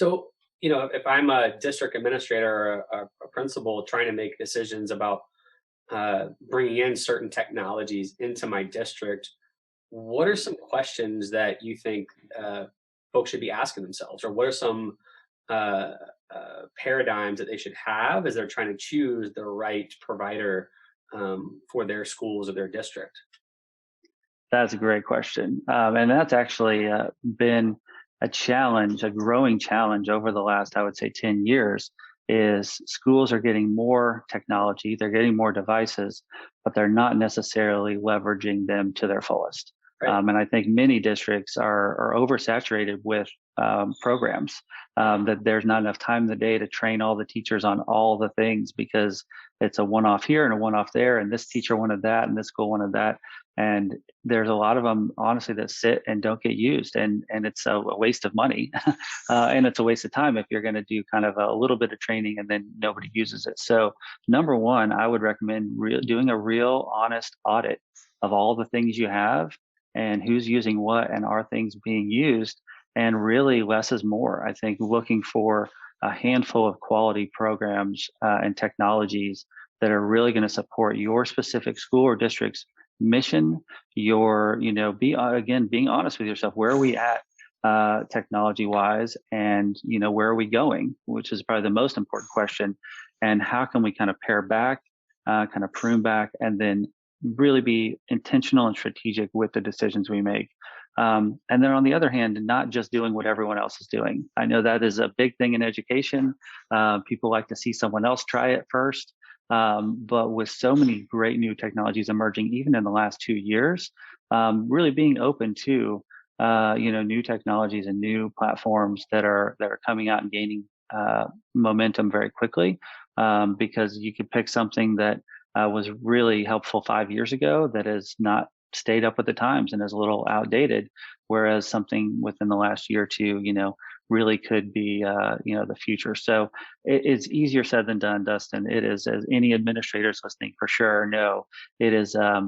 So, if I'm a district administrator or a principal trying to make decisions about bringing in certain technologies into my district, what are some questions that you think folks should be asking themselves, or what are some uh, paradigms that they should have as they're trying to choose the right provider for their schools or their district? That's a great question. And that's actually been a challenge, a growing challenge over the last, I would say, 10 years, is schools are getting more technology, they're getting more devices, but they're not necessarily leveraging them to their fullest. Right. And I think many districts are oversaturated with programs, that there's not enough time in the day to train all the teachers on all the things because it's a one off here and a one off there, and this teacher wanted that, and this school wanted that. And there's a lot of them, honestly, that sit and don't get used, and it's a waste of money, and it's a waste of time if you're going to do kind of a little bit of training and then nobody uses it. So, number one, I would recommend doing a real, honest audit of all the things you have and who's using what, and are things being used. And really, less is more. I think looking for a handful of quality programs and technologies that are really going to support your specific school or district's mission, your, again, being honest with yourself. Where are we at technology wise, and where are we going, which is probably the most important question. And how can we kind of pare back, kind of prune back, and then really be intentional and strategic with the decisions we make. And then on the other hand, not just doing what everyone else is doing. I know that is a big thing in education. People like to see someone else try it first. But with so many great new technologies emerging, even in the last 2 years, really being open to new technologies and new platforms that are coming out and gaining momentum very quickly, because you could pick something that was really helpful 5 years ago that has not stayed up with the times and is a little outdated, whereas something within the last year or two, really could be, the future. So it's easier said than done, Dustin. It is, as any administrators listening for sure know, it is, a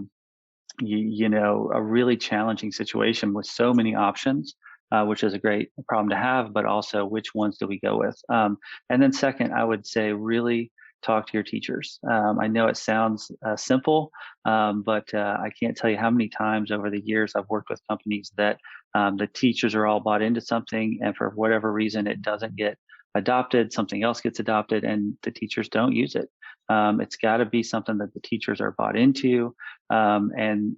really challenging situation with so many options, which is a great problem to have, but also which ones do we go with? And then second, I would say really talk to your teachers. I know it sounds simple, but I can't tell you how many times over the years I've worked with companies that the teachers are all bought into something, and for whatever reason, it doesn't get adopted, something else gets adopted, and the teachers don't use it. It's got to be something that the teachers are bought into, and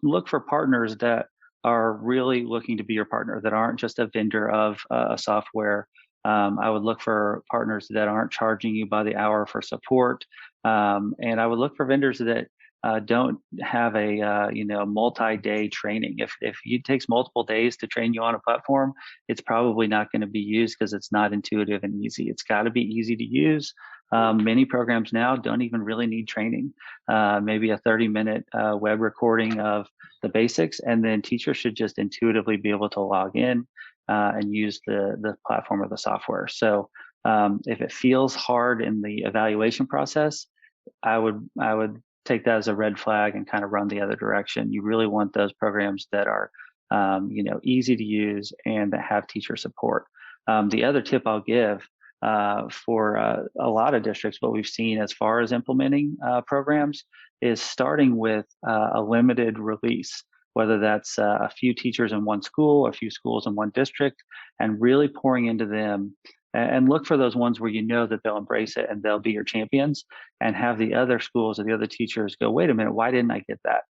look for partners that are really looking to be your partner, that aren't just a vendor of a software. I would look for partners that aren't charging you by the hour for support, and I would look for vendors that don't have a multi-day training. If it takes multiple days to train you on a platform, it's probably not going to be used because it's not intuitive and easy. It's got to be easy to use. Many programs now don't even really need training. Maybe a 30-minute web recording of the basics, and then teachers should just intuitively be able to log in and use the platform or the software. So if it feels hard in the evaluation process, I would take that as a red flag and kind of run the other direction. You really want those programs that are easy to use and that have teacher support. The other tip I'll give for a lot of districts, what we've seen as far as implementing programs, is starting with a limited release, whether that's a few teachers in one school, a few schools in one district, and really pouring into them. And look for those ones where you know that they'll embrace it and they'll be your champions, and have the other schools or the other teachers go, wait a minute, why didn't I get that?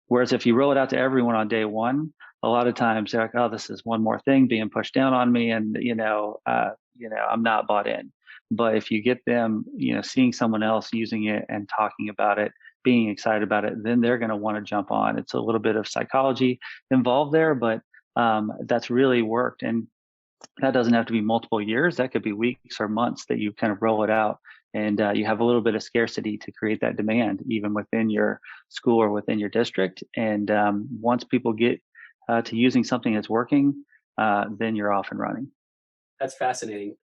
Whereas if you roll it out to everyone on day one, a lot of times they're like, oh, this is one more thing being pushed down on me, and I'm not bought in. But if you get them, seeing someone else using it and talking about it, being excited about it, then they're going to want to jump on. It's a little bit of psychology involved there, but that's really worked. And that doesn't have to be multiple years. That could be weeks or months that you kind of roll it out, and you have a little bit of scarcity to create that demand, even within your school or within your district. And once people get to using something that's working, then you're off and running. That's fascinating.